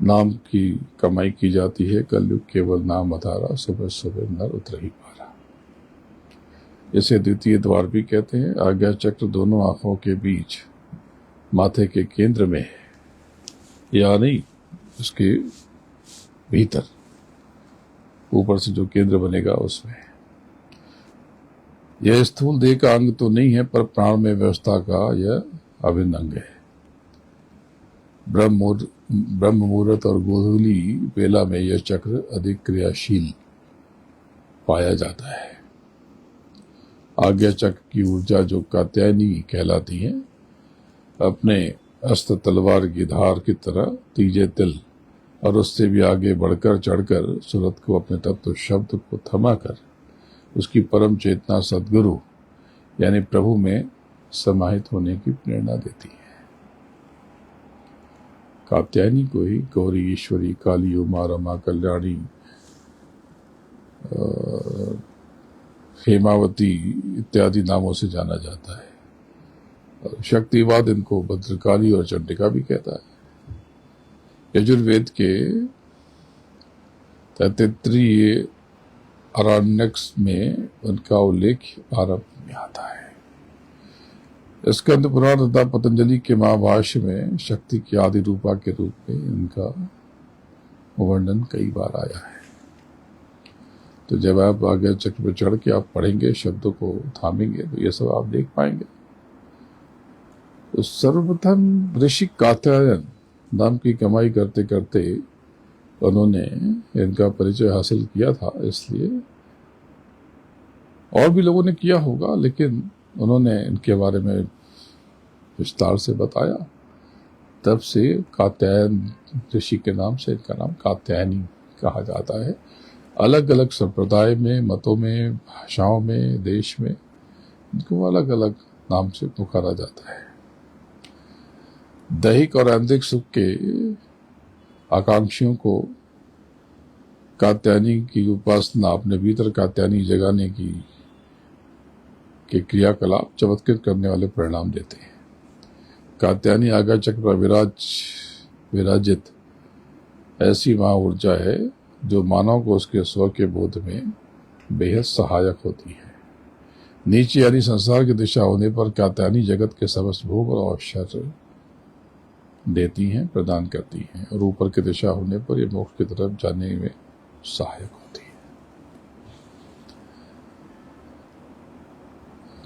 [SPEAKER 1] नाम की कमाई की जाती है। कलयुग केवल नाम अधारा, सुबह सुबह नर उतर ही पारा। इसे द्वितीय द्वार भी कहते हैं। आज्ञा चक्र दोनों आंखों के बीच माथे के केंद्र में है, यानी उसके भीतर ऊपर से जो केंद्र बनेगा उसमें। यह स्थूल देह का अंग तो नहीं है, पर प्राण में व्यवस्था का यह अभिन्न अंग है। ब्रह्म मुहूर्त और गोधूली बेला में यह चक्र अधिक क्रियाशील पाया जाता है। आज्ञा चक्र की ऊर्जा जो कात्यायनी कहलाती है, अपने अस्त्र तलवार की धार की तरह तीजे तिल और उससे भी आगे बढ़कर चढ़कर सूरत को अपने तत्व शब्द को थमाकर उसकी परम चेतना सद्गुरु यानी प्रभु में समाहित होने की प्रेरणा देती है। कात्यायनी को ही गौरी, ईश्वरी, काली, उमा, रमा, कल्याणी, हेमावती इत्यादि नामों से जाना जाता है। शक्तिवाद इनको भद्रकाली और चंडिका भी कहता है। यजुर्वेद के 33 आरण्यक में उनका उल्लेख आरंभ में आता है। स्कंद पुराण तथा पतंजलि के महाभाष्य में शक्ति की आदि रूपा के रूप में इनका वर्णन कई बार आया है। तो जब आप आज्ञा चक्र पर चढ़ के आप पढ़ेंगे, शब्दों को थामेंगे, तो ये सब आप देख पाएंगे। तो सर्वप्रथम ऋषि कात्यायन नाम की कमाई करते करते उन्होंने इनका परिचय हासिल किया था, इसलिए और भी लोगों ने किया होगा, लेकिन उन्होंने इनके बारे में विस्तार से बताया। तब से कात्यायन ऋषि के नाम से इनका नाम कात्यायनी कहा जाता है। अलग अलग संप्रदाय में, मतों में, भाषाओं में, देश में इनको अलग अलग नाम से पुकारा जाता है। दैहिक और आंतरिक सुख के आकांक्षियों को कात्यायनी की उपासना, अपने भीतर कात्यायनी जगाने की के क्रियाकलाप चमत्कृत करने वाले परिणाम देते हैं। कात्यायनी आज्ञा चक्र पर विराजित ऐसी महा ऊर्जा है जो मानव को उसके स्व के बोध में बेहद सहायक होती है। नीचे यानी संसार की दिशा होने पर कात्यायनी जगत के समस्त भोग और अवसर देती हैं, प्रदान करती हैं, और ऊपर की दिशा होने पर ये मोक्ष की तरफ जाने में सहायक होती है।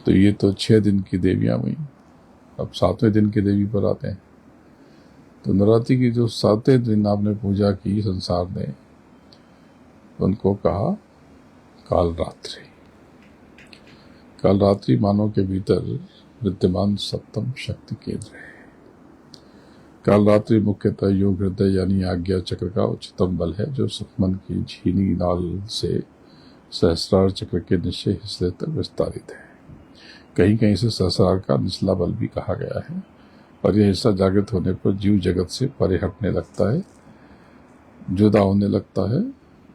[SPEAKER 1] तो ये तो 6 दिन की देवियां हुई। अब 7वें दिन की देवी पर आते हैं। तो नवरात्रि की जो 7वें दिन आपने पूजा की संसार ने, उनको कहा कालरात्रि। कालरात्रि मानव के भीतर विद्यमान सप्तम शक्ति केंद्र है। काल रात्रि मुख्यतः योग हृदय यानी आज्ञा चक्र का उच्चतम बल है, जो सुखमन की झीनी नाल से सहस्रार चक्र के निचले हिस्से तक विस्तारित है। कहीं कहीं से सहस्रार का निचला बल भी कहा गया है, और यह हिस्सा जागृत होने पर जीव जगत से परे हटने लगता है, जुदा होने लगता है,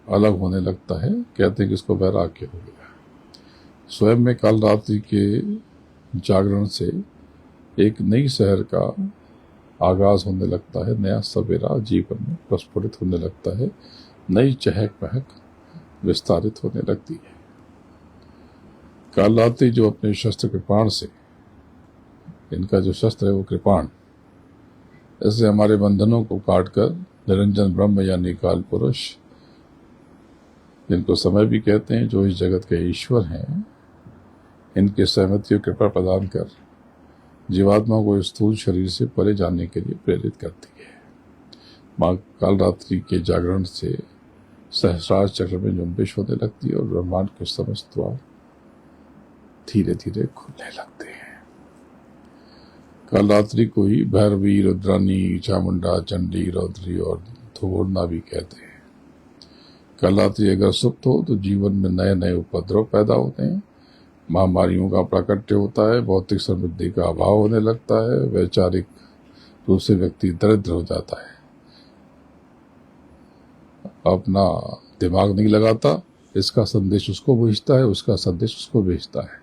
[SPEAKER 1] अलग होने लगता है। कहते हैं कि इसको वैराग्य हो गया। स्वयं में काल रात्रि के जागरण से एक नई शहर का आगाज होने लगता है, नया सवेरा जीवन में प्रस्फुटित होने लगता है, नई चहक महक विस्तारित होने लगती है। काल रात्रि जो अपने शस्त्र कृपाण से, इनका जो शस्त्र है वो कृपाण, ऐसे हमारे बंधनों को काटकर निरंजन ब्रह्म यानी काल पुरुष, जिनको समय भी कहते हैं, जो इस जगत के ईश्वर हैं, इनके सहमति और कृपा प्रदान कर जीवात्मा को स्थूल शरीर से परे जाने के लिए प्रेरित करती है। माँ काल रात्रि के जागरण से सहस्रार चक्र में जुम्बिश होने लगती है और ब्रह्मांड के समस्त द्वार धीरे धीरे खुलने लगते हैं। काल रात्रि को ही भैरवी, रुद्रानी, चामुंडा, चंडी, रौद्री और धोरना भी कहते हैं। काल रात्रि अगर सुप्त हो तो जीवन में नए नए उपद्रव पैदा होते हैं, महामारियों का प्राकट्य होता है, भौतिक समृद्धि का अभाव होने लगता है, वैचारिक रूप से व्यक्ति दरिद्र हो जाता है, अपना दिमाग नहीं लगाता, इसका संदेश उसको भेजता है, उसका संदेश उसको भेजता है,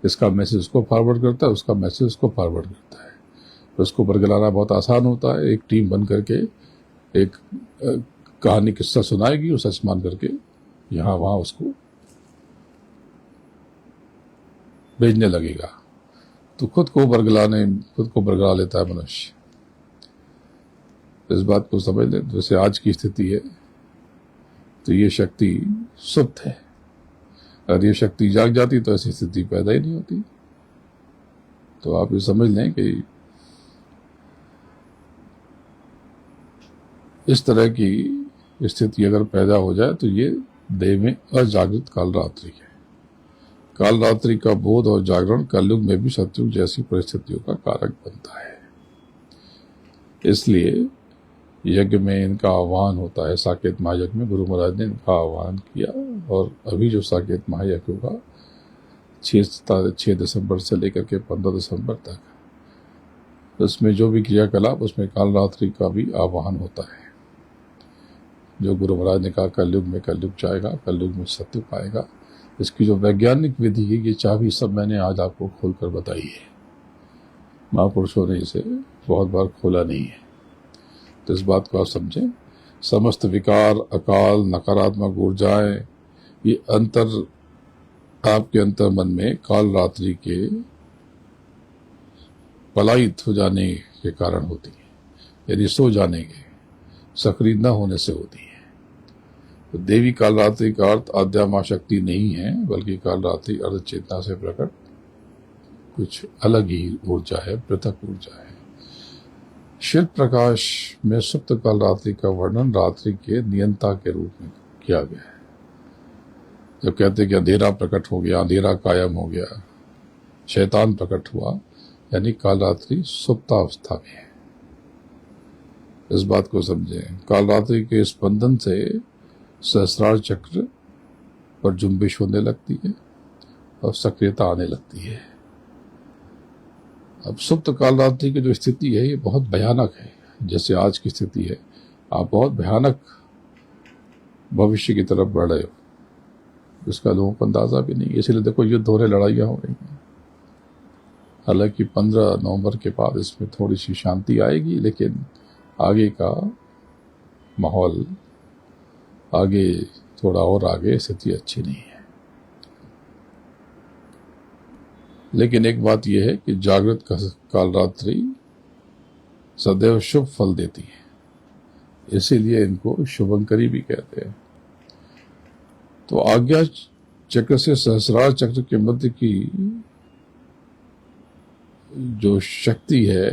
[SPEAKER 1] इसका मैसेज उसको फॉरवर्ड करता है, उसका मैसेज उसको फॉरवर्ड करता है। उसको बरगलाना बहुत आसान होता है। एक टीम बन करके एक कहानी किस्सा सुनाएगी और सच मान करके यहाँ वहाँ उसको भेजने लगेगा, तो खुद को बरगला लेता है मनुष्य। इस बात को समझ लें। जैसे आज की स्थिति है तो ये शक्ति सुप्त है, अगर ये शक्ति जाग जाती तो ऐसी स्थिति पैदा ही नहीं होती। तो आप ये समझ लें कि इस तरह की स्थिति अगर पैदा हो जाए तो ये देह में अजागृत काल रात्रि है। काल रात्रि का बोध और जागरण कलयुग में भी सतयुग जैसी परिस्थितियों का कारक बनता है। इसलिए यज्ञ में इनका आह्वान होता है। साकेत महायज्ञ में गुरु महाराज ने इनका आह्वान किया, और अभी जो साकेत महायज्ञ होगा 6 दिसंबर से लेकर के 15 दिसंबर तक, उसमें जो भी क्रियाकलाप, उसमें काल रात्रि का भी आह्वान होता है। जो गुरु महाराज ने कहा कलयुग में कलयुग जाएगा, कलयुग में सत्युग आएगा, इसकी जो वैज्ञानिक विधि है, ये चाबी सब मैंने आज आपको खोलकर बताई है। महापुरुषों ने इसे बहुत बार खोला नहीं है, तो इस बात को आप समझें। समस्त विकार, अकाल, नकारात्मक ऊर्जाएं, ये आपके अंतर मन में काल रात्रि के पलायित हो जाने के कारण होती है, यदि सो जाने के, सक्रिय न होने से होती है। तो देवी काल रात्रि का अर्थ आद्या शक्ति नहीं है, बल्कि काल रात्रि अर्ध चेतना से प्रकट कुछ अलग ही ऊर्जा है, पृथक ऊर्जा है। शिल्प प्रकाश में सुप्त काल रात्रि का वर्णन रात्रि के नियंता के रूप में किया गया है। जब कहते हैं कि अंधेरा प्रकट हो गया, अंधेरा कायम हो गया, शैतान प्रकट हुआ, यानी काल रात्रि सुप्तावस्था में है। इस बात को समझें। काल रात्रि के स्पंदन से सहस्रार चक्र पर जुम्बिश होने लगती है और सक्रियता आने लगती है। अब सुप्त काल रात्रि की जो स्थिति है ये बहुत भयानक है। जैसे आज की स्थिति है, आप बहुत भयानक भविष्य की तरफ बढ़ रहे हो, इसका लोगों को अंदाजा भी नहीं। इसीलिए देखो युद्ध हो रहे, लड़ाइयाँ हो रही हैं। हालांकि 15 नवंबर के बाद इसमें थोड़ी सी शांति आएगी, लेकिन आगे का माहौल, आगे थोड़ा और आगे स्थिति अच्छी नहीं है। लेकिन एक बात यह है कि जागृत काल रात्रि सदैव शुभ फल देती है, इसीलिए इनको शुभंकरी भी कहते हैं। तो आज्ञा चक्र से सहस्रार चक्र के मध्य की जो शक्ति है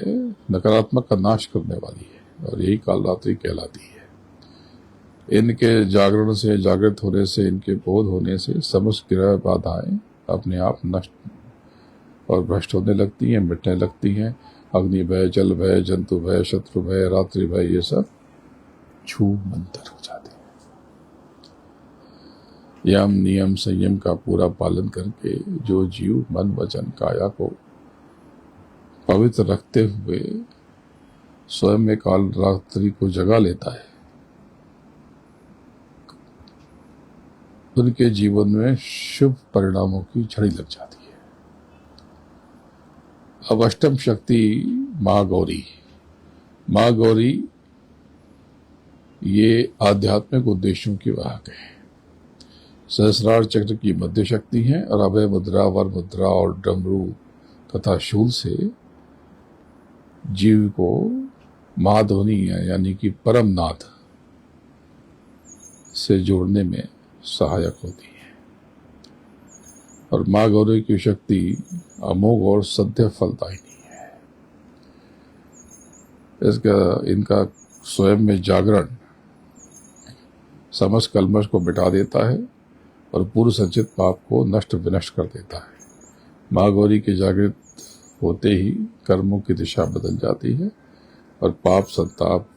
[SPEAKER 1] नकारात्मक का नाश करने वाली है, और यही काल रात्रि कहलाती है। इनके जागरण से, जागृत होने से, इनके बोध होने से समस्त ग्रह बाधाएं अपने आप नष्ट और भ्रष्ट होने लगती हैं, मिटने लगती हैं। अग्नि भय, जल भय, जंतु भय, शत्रु भय, रात्रि भय, ये सब छू मंतर हो जाते हैं। यम नियम संयम का पूरा पालन करके जो जीव मन वचन काया को पवित्र रखते हुए स्वयं में काल रात्रि को जगा लेता है, उनके जीवन में शुभ परिणामों की झड़ी लग जाती है। अब अष्टम शक्ति मां गौरी। मां गौरी ये आध्यात्मिक उद्देश्यों की वाहक है। सहस्रार चक्र की मध्य शक्ति है और अभय मुद्रा, वर मुद्रा और डमरू तथा शूल से जीव को महाध्वनि यानी कि परम नाद से जोड़ने में सहायक होती है। और मां गौरी की शक्ति अमोघ और सद्य फलदायिनी है। इनका स्वयं में जागरण समस्त कलमश को मिटा देता है और पूर्व संचित पाप को नष्ट विनष्ट कर देता है। मां गौरी के जागृत होते ही कर्मों की दिशा बदल जाती है और पाप, संताप,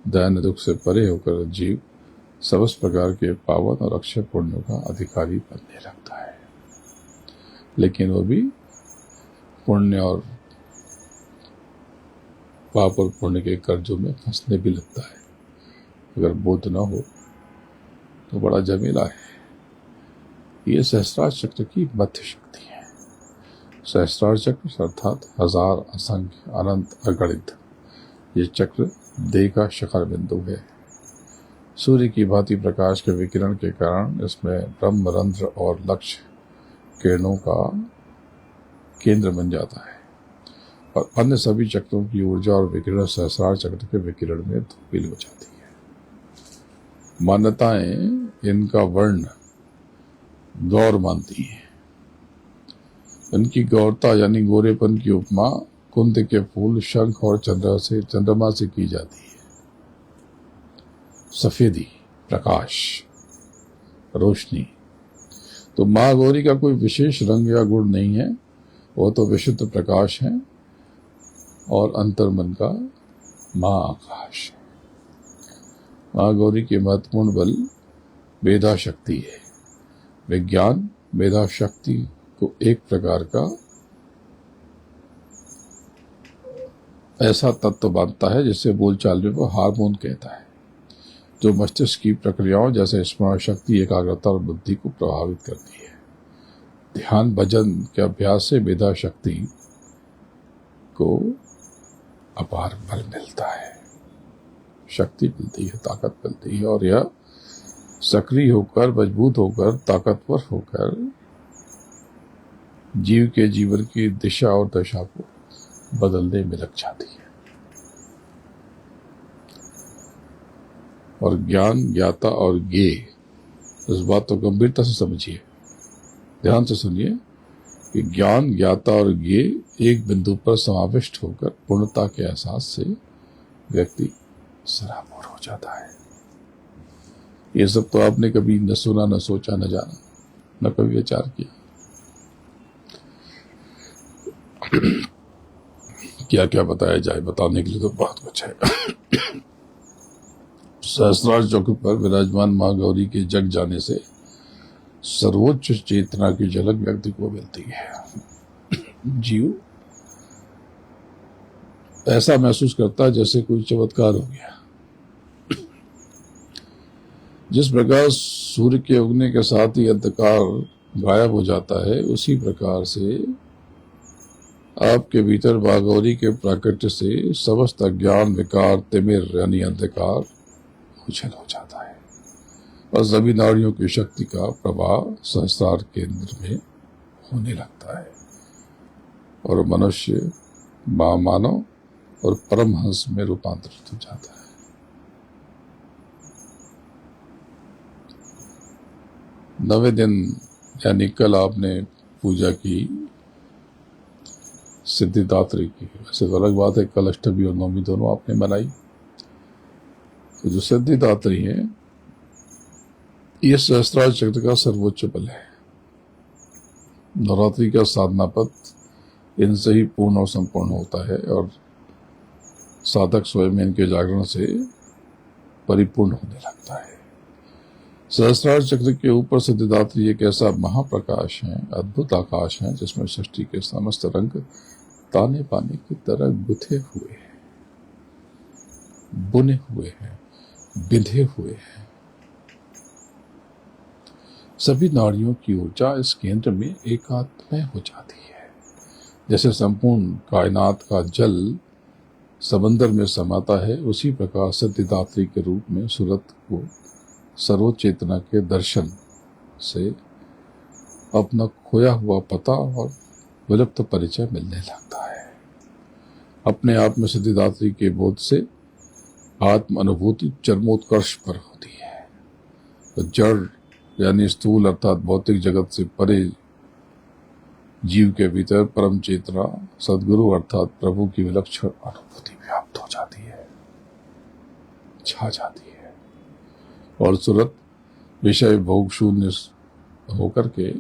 [SPEAKER 1] दैन्य दुख से परे होकर जीव समस्त प्रकार के पावन और अक्षय पुण्यों का अधिकारी बनने लगता है। लेकिन वो भी पुण्य और पाप और पुण्य के कर्जों में फंसने भी लगता है। अगर बोध न हो तो बड़ा झमेला है। ये सहस्रार चक्र की मध्य शक्ति है। सहस्रार चक्र अर्थात हजार, असंख्य, अनंत, अगणित, ये चक्र देह का शिखर बिंदु है। सूर्य की भांति प्रकाश के विकिरण के कारण इसमें ब्रह्म रंध्र और लक्ष्य किरणों का केंद्र बन जाता है और अन्य सभी चक्रों की ऊर्जा और विकिरण सहस्रार चक्र के विकिरण में धूमिल हो जाती है। मान्यताएं इनका वर्ण गौर मानती है। इनकी गौरता यानी गोरेपन की उपमा कुंद के फूल, शंख और चंद्रमा से की जाती है। सफेदी, प्रकाश, रोशनी। तो मां गौरी का कोई विशेष रंग या गुण नहीं है, वो तो विशुद्ध प्रकाश है और अंतर्मन का महाआकाश है। मां गौरी के महत्वपूर्ण बल मेधा शक्ति है। विज्ञान मेधा शक्ति को एक प्रकार का ऐसा तत्व मानता है जिसे बोलचाल में वो हार्मोन कहता है, जो मस्तिष्क की प्रक्रियाओं जैसे स्मरण शक्ति, एकाग्रता और बुद्धि को प्रभावित करती है। ध्यान भजन के अभ्यास से मेधा शक्ति को अपार बल मिलता है, शक्ति मिलती है, ताकत मिलती है और यह सक्रिय होकर, मजबूत होकर, ताकतवर होकर जीव के जीवन की दिशा और दशा को बदलने में लग जाती है। और ज्ञान, ज्ञाता और ज्ञेय, इस बात को गंभीरता से समझिए, ध्यान से सुनिए कि ज्ञान, ज्ञाता और ज्ञेय एक बिंदु पर समाविष्ट होकर पूर्णता के एहसास से व्यक्ति सराबोर हो जाता है। ये सब तो आपने कभी न सुना, न सोचा, न जाना, न कभी विचार किया। क्या क्या बताया जाए, बताने के लिए तो बहुत कुछ है। सहस्रार चक्र पर विराजमान मां गौरी के जग जाने से सर्वोच्च चेतना की झलक व्यक्ति को मिलती है। जीव ऐसा महसूस करता है जैसे कोई चमत्कार हो गया। जिस प्रकार सूर्य के उगने के साथ ही अंधकार गायब हो जाता है, उसी प्रकार से आपके भीतर मां गौरी के प्राकट्य से समस्त अज्ञान, विकार, तिमिर यानी अंधकार उछल हो जाता है और सभी नाड़ियों की शक्ति का प्रभाव सहस्रार केंद्र में होने लगता है और मनुष्य मानव और परमहंस में रूपांतरित हो जाता है। नवे दिन यानी कल आपने पूजा की सिद्धिदात्री की। वैसे तो अलग बात है, कल अष्टमी और नवमी दोनों आपने मनाई। तो जो सिद्धिदात्री है, ये सहस्त्रार चक्र का सर्वोच्च बल है। नवरात्रि का साधना पथ इनसे ही पूर्ण और संपूर्ण होता है और साधक स्वयं इनके जागरण से परिपूर्ण होने लगता है। सहस्रार चक्र के ऊपर सिद्धिदात्री एक ऐसा महाप्रकाश है, अद्भुत आकाश है, जिसमें सृष्टि के समस्त रंग ताने पाने की तरह गुथे हुए हैं, बुने हुए हैं, बिंधे हुए हैं। सभी नाड़ियों की ऊर्जा इस केंद्र में एकात्मय हो जाती है। जैसे संपूर्ण कायनात का जल समंदर में समाता है, उसी प्रकार सिद्धिदात्री के रूप में सूरत को सर्वोच्च चेतना के दर्शन से अपना खोया हुआ पता और विलुप्त परिचय मिलने लगता है। अपने आप में सिद्धिदात्री के बोध से आत्म अनुभूति चरमोत्कर्ष पर होती है। तो जड़ यानी स्थूल अर्थात भौतिक जगत से परे जीव के भीतर परम चेतना सद्गुरु अर्थात प्रभु की विलक्षण अनुभूति व्याप्त हो जाती है, छा जाती है, और सूरत विषय भोग शून्य होकर के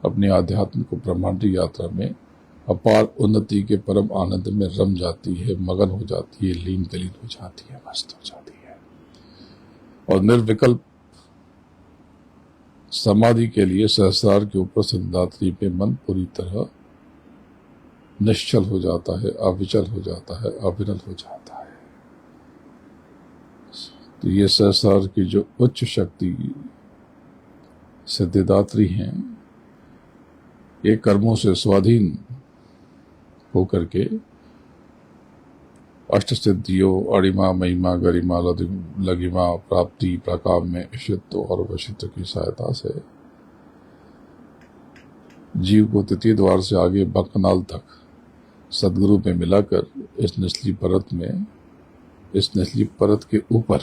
[SPEAKER 1] अपनी आध्यात्मिक ब्रह्मांडी यात्रा में अपार उन्नति के परम आनंद में रम जाती है, मगन हो जाती है, लीन गलीन हो जाती है, मस्त हो जाती है। और निर्विकल्प समाधि के लिए सहस्रार के ऊपर सिद्धिदात्री पे मन पूरी तरह निश्चल हो जाता है, अविचल हो जाता है, अविरल हो जाता है। तो ये सहस्रार की जो उच्च शक्ति सिद्धिदात्री हैं, ये कर्मों से स्वाधीन होकर के अष्ट सिद्धियों अणिमा महिमा गरिमा लघिमा प्राप्ति प्रकाम में ईशित्व और वशित्व की सहायता से जीव को तृतीय द्वार से आगे बंकनाल तक सदगुरु में मिलाकर इस निचली परत के ऊपर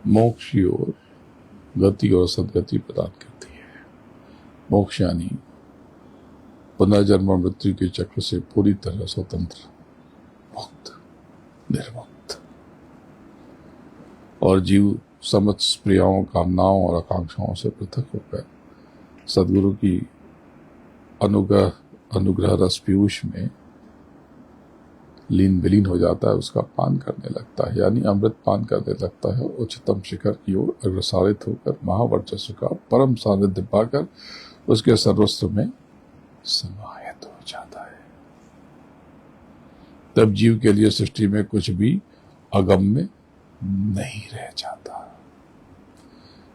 [SPEAKER 1] मोक्ष की ओर गति और सदगति प्रदान करती है। मोक्ष यानी पुनर्जन्म मृत्यु के चक्र से पूरी तरह स्वतंत्र, मुक्त, निर्मुक्त, और जीव समस्त प्रियाओं, कामनाओं और आकांक्षाओं से पृथक होकर सदगुरु की अनुग्रह रस पीयूष में लीन विलीन हो जाता है, उसका पान करने लगता है, यानी अमृत पान करने लगता है। उच्चतम शिखर की ओर अग्रसारित होकर महावर्चस्व का परम सानिध्य पाकर उसके सर्वस्व में समाहित हो जाता है। तब जीव के लिए सृष्टि में कुछ भी अगम्य नहीं रह जाता।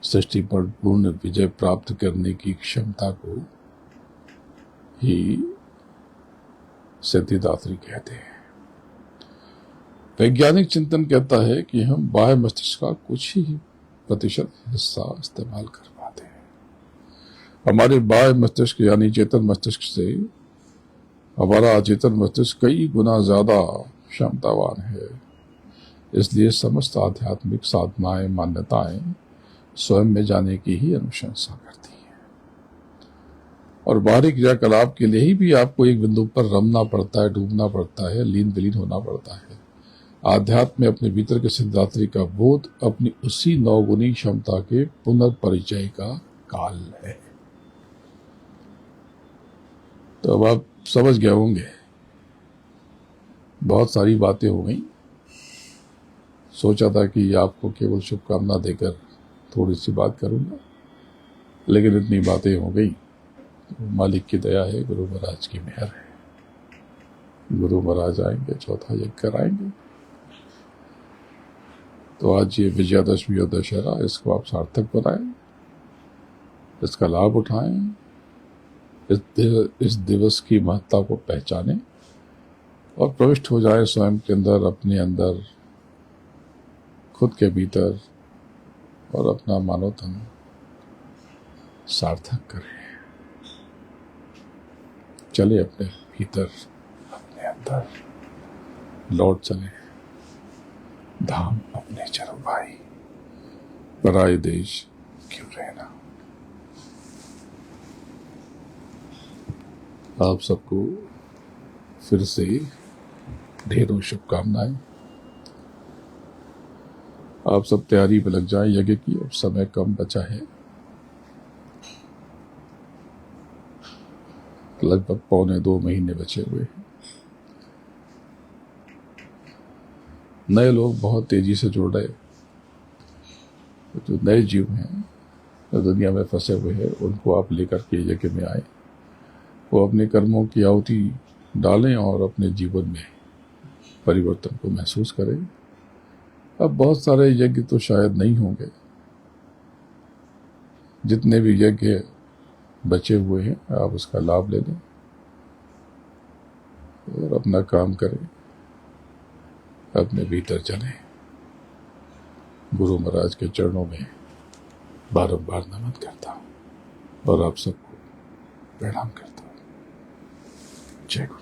[SPEAKER 1] सृष्टि पर पूर्ण विजय प्राप्त करने की क्षमता को ही सिद्धिदात्री कहते हैं। वैज्ञानिक चिंतन कहता है कि हम बाह्य मस्तिष्क का कुछ ही प्रतिशत हिस्सा इस्तेमाल कर पाते हैं। हमारे बाह्य मस्तिष्क यानी चेतन मस्तिष्क से हमारा अचेतन मस्तिष्क कई गुना ज्यादा क्षमतावान है। इसलिए समस्त आध्यात्मिक साधनाएं, मान्यताएं स्वयं में जाने की ही अनुशंसा करती हैं। और बाहरी क्रियाकलाप के लिए ही भी आपको एक बिंदु पर रमना पड़ता है, डूबना पड़ता है, लीन विलीन होना पड़ता है। आध्यात्म में अपने भीतर के सिद्धिदात्री का बोध अपनी उसी नौगुनी क्षमता के पुनर्परिचय का काल है। तो अब आप समझ गए होंगे, बहुत सारी बातें हो गई। सोचा था कि आपको केवल शुभकामना देकर थोड़ी सी बात करूंगा, लेकिन इतनी बातें हो गई। मालिक की दया है, गुरु महाराज की मेहर है। गुरु महाराज आएंगे, चौथा यज्ञ कराएंगे। तो आज ये विजयादशमी और दशहरा, इसको आप सार्थक बनाएं, इसका लाभ उठाएं, इस दिवस की महत्ता को पहचानें और प्रविष्ट हो जाए स्वयं के अंदर, अपने अंदर, खुद के भीतर, और अपना मानव तन सार्थक करें। चले अपने भीतर, अपने अंदर लौट चले धाम अपने चरो भाई, पराये देश क्यों रहना। आप सबको फिर से ढेरों शुभकामनाएं। आप सब तैयारी में लग जाएं यज्ञ की, अब समय कम बचा है। लगभग 1.25 महीने बचे हुए हैं। नए लोग बहुत तेजी से जुड़ रहे, जो नए जीव हैं जो दुनिया में फंसे हुए हैं, उनको आप लेकर के यज्ञ में आए, वो अपने कर्मों की आहुति डालें और अपने जीवन में परिवर्तन को महसूस करें। अब बहुत सारे यज्ञ तो शायद नहीं होंगे, जितने भी यज्ञ बचे हुए हैं आप उसका लाभ ले लें और अपना काम करें, अपने भीतर चलें। गुरु महाराज के चरणों में बारंबार नमन करता हूं और आप सबको प्रणाम करता हूं। जय गुरु।